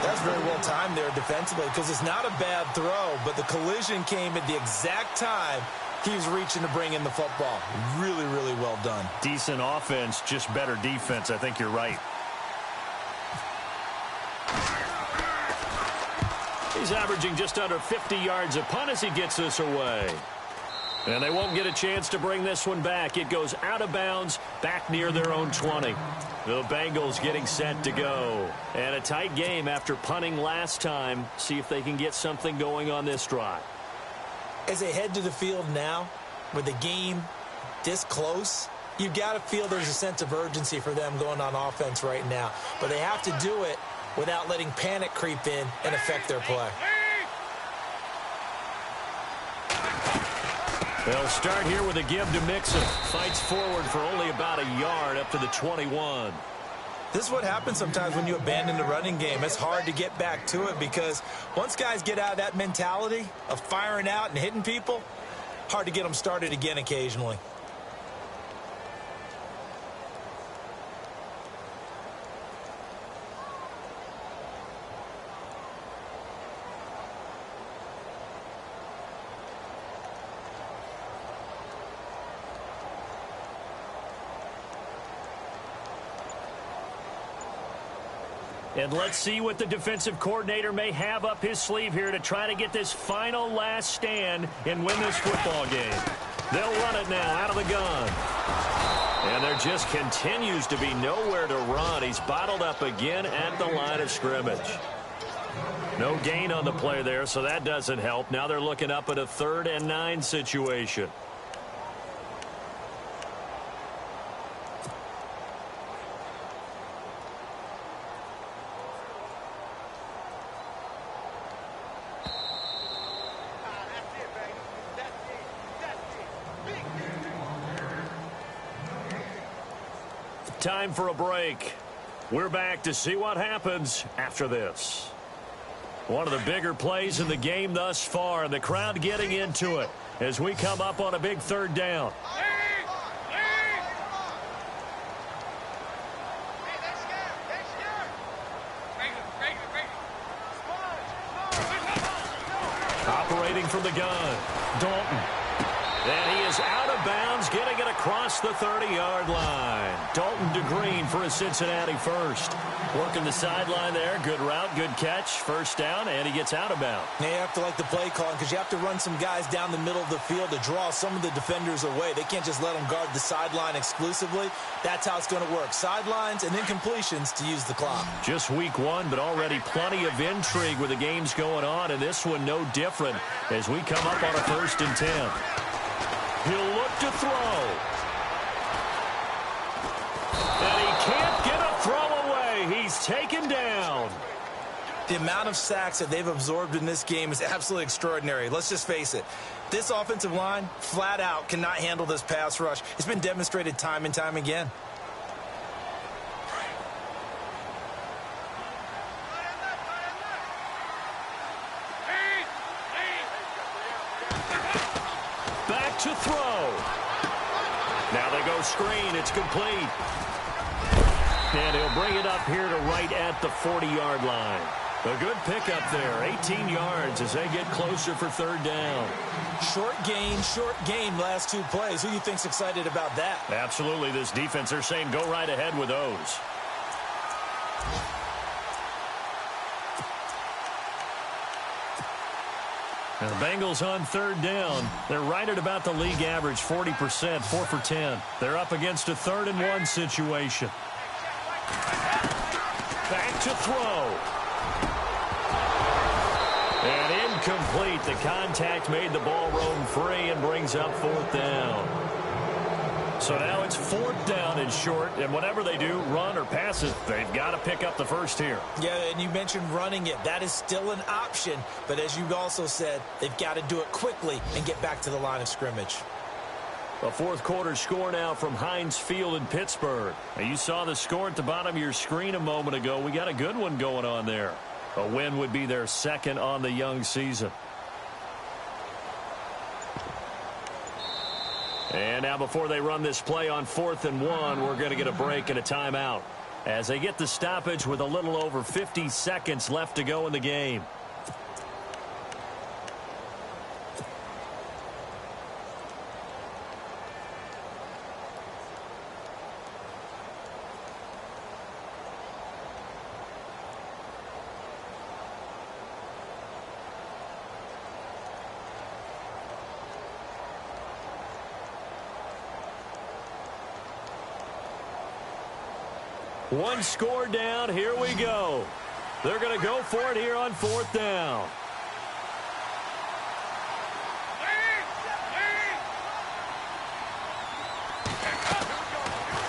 That's very well timed there defensively because it's not a bad throw, but the collision came at the exact time he was reaching to bring in the football. Really, really well done. Decent offense, just better defense. I think you're right. He's averaging just under 50 yards a punt as he gets this away. And they won't get a chance to bring this one back. It goes out of bounds, back near their own 20. The Bengals getting set to go. And a tight game after punting last time. See if they can get something going on this drive. As they head to the field now, with the game this close, you've got to feel there's a sense of urgency for them going on offense right now. But they have to do it without letting panic creep in and affect their play. They'll start here with a give to Mixon. Fights forward for only about a yard up to the 21. This is what happens sometimes when you abandon the running game. It's hard to get back to it because once guys get out of that mentality of firing out and hitting people, hard to get them started again occasionally. And let's see what the defensive coordinator may have up his sleeve here to try to get this final last stand and win this football game. They'll run it now out of the gun. And there just continues to be nowhere to run. He's bottled up again at the line of scrimmage. No gain on the play there, so that doesn't help. Now they're looking up at a 3rd and 9 situation. Time for a break. We're back to see what happens after this. One of the bigger plays in the game thus far, and the crowd getting into it as we come up on a big 3rd down. Operating from the gun, Dalton. And he is out of bounds, getting it across the 30-yard line. Dalton to Green for a Cincinnati first. Working the sideline there. Good route, good catch. First down, and he gets out of bounds. Now you have to like the play calling because you have to run some guys down the middle of the field to draw some of the defenders away. They can't just let them guard the sideline exclusively. That's how it's going to work. Sidelines and then completions to use the clock. Just week 1, but already plenty of intrigue with the games going on, and this one no different as we come up on a 1st and 10. He'll look to throw. And he can't get a throw away. He's taken down. The amount of sacks that they've absorbed in this game is absolutely extraordinary. Let's just face it. This offensive line, flat out, cannot handle this pass rush. It's been demonstrated time and time again. Back to throw. Now they go screen. It's complete. And he'll bring it up here to right at the 40-yard line. A good pickup there, 18 yards as they get closer for third down. Short gain, last 2 plays. Who do you think's excited about that? Absolutely, this defense, they're saying go right ahead with those. And the Bengals on third down. They're right at about the league average, 40%, 4 for 10. They're up against a 3rd and 1 situation. Back to throw. And incomplete. The contact made the ball roam free and brings up 4th down. So now it's 4th down and short, and whatever they do, run or pass it, they've got to pick up the first here. Yeah, and you mentioned running it. That is still an option, but as you also said, they've got to do it quickly and get back to the line of scrimmage. A 4th quarter score now from Heinz Field in Pittsburgh. Now, you saw the score at the bottom of your screen a moment ago. We got a good one going on there. A win would be their 2nd on the young season. And now before they run this play on 4th and 1, we're going to get a break and a timeout as they get the stoppage with a little over 50 seconds left to go in the game. One score down. Here we go. They're going to go for it here on 4th down.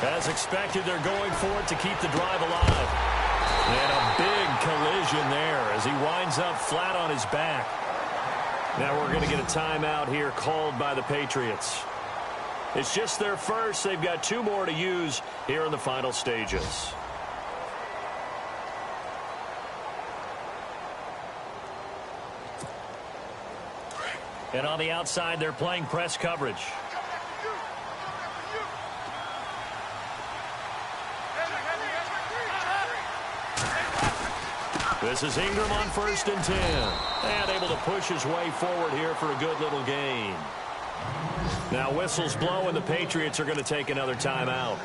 As expected, they're going for it to keep the drive alive. And a big collision there as he winds up flat on his back. Now we're going to get a timeout here called by the Patriots. It's just their first. They've got 2 more to use here in the final stages. And on the outside, they're playing press coverage. This is Ingram on 1st and 10. And able to push his way forward here for a good little gain. Now whistles blow and the Patriots are going to take another timeout.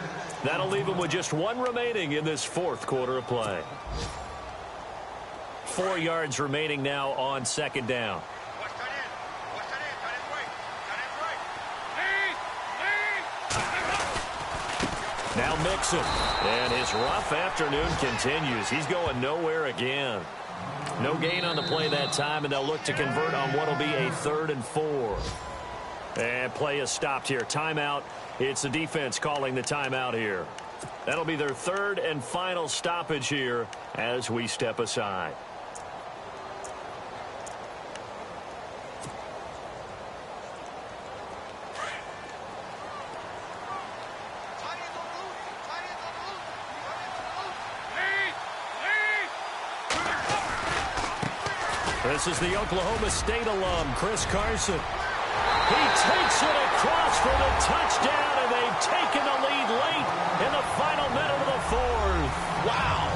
That'll leave them with just 1 remaining in this 4th quarter of play. 4 yards remaining now on 2nd down. Now Mixon. And his rough afternoon continues. He's going nowhere again. No gain on the play that time, and they'll look to convert on what will be a 3rd and 4. And play is stopped here. Timeout. It's the defense calling the timeout here. That'll be their 3rd and final stoppage here as we step aside. This is the Oklahoma State alum, Chris Carson. He takes it across for the touchdown, and they've taken the lead late in the final minute of the 4th. Wow.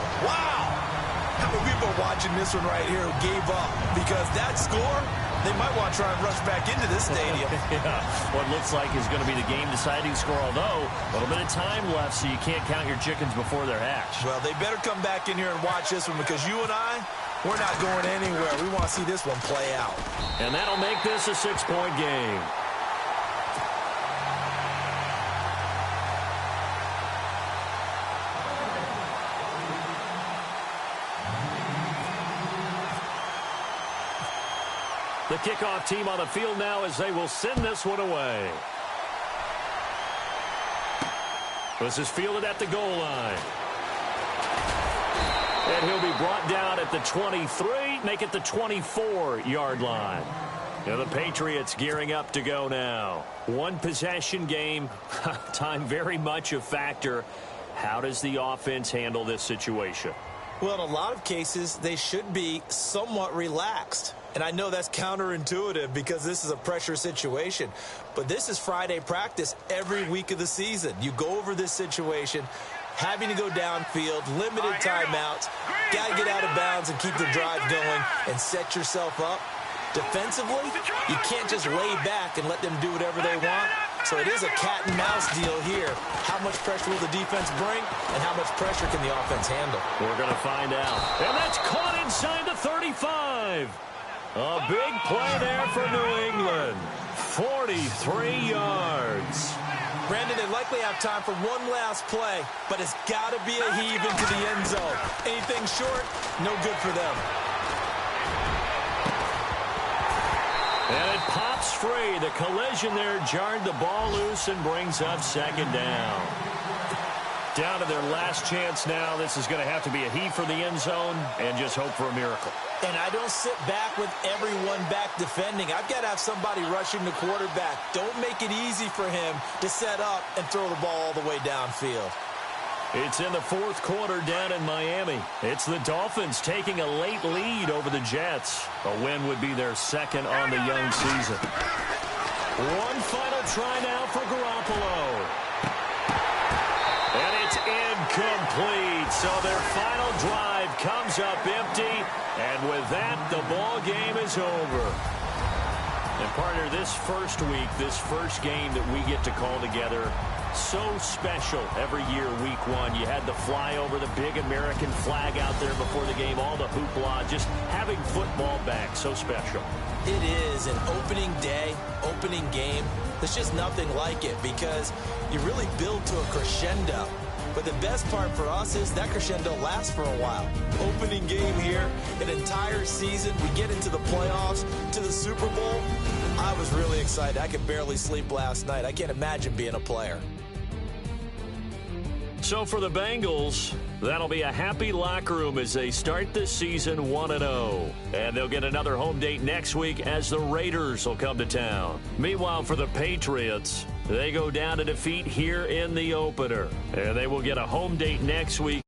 How many people are watching this one right here who gave up? Because that score, they might want to try and rush back into this stadium. Yeah, what looks like is going to be the game-deciding score, although a little bit of time left, so you can't count your chickens before they're hatched. Well, they better come back in here and watch this one, because you and I, we're not going anywhere. We want to see this one play out. And that'll make this a 6-point game. The kickoff team on the field now as they will send this one away. This is fielded at the goal line. And he'll be brought down at the 23, make it the 24-yard line. And the Patriots gearing up to go now. One possession game. Time very much a factor. How does the offense handle this situation? Well, in a lot of cases, they should be somewhat relaxed. And I know that's counterintuitive because this is a pressure situation. But this is Friday practice every week of the season. You go over this situation, having to go downfield, limited timeouts, got to get out of bounds and keep the drive going and set yourself up. Defensively, you can't just lay back and let them do whatever they want. So it is a cat and mouse deal here. How much pressure will the defense bring and how much pressure can the offense handle? We're going to find out. And that's caught inside the 35. A big play there for New England. 43 yards. Brandon, they likely have time for one last play, but it's got to be a heave into the end zone. Anything short, no good for them. And it pops free. The collision there jarred the ball loose and brings up second down. Down to their last chance now. This is going to have to be a heave for the end zone and just hope for a miracle. And I don't sit back with everyone back defending. I've got to have somebody rushing the quarterback. Don't make it easy for him to set up and throw the ball all the way downfield. It's in the fourth quarter down in Miami. It's the Dolphins taking a late lead over the Jets. A win would be their second on the young season. One final try now for Garoppolo. And it's incomplete. So their final drive comes up empty. And with that, the ball game is over. And partner, this first week, this first game that we get to call together, so special every year, week one. You had the flyover, the big American flag out there before the game, all the hoopla, just having football back, so special. It is an opening day, opening game. There's just nothing like it because you really build to a crescendo. But the best part for us is that crescendo lasts for a while. Opening game here, an entire season. We get into the playoffs, to the Super Bowl. I was really excited. I could barely sleep last night. I can't imagine being a player. So for the Bengals, that'll be a happy locker room as they start this season 1-0. And they'll get another home date next week as the Raiders will come to town. Meanwhile, for the Patriots, they go down to defeat here in the opener. And they will get a home date next week.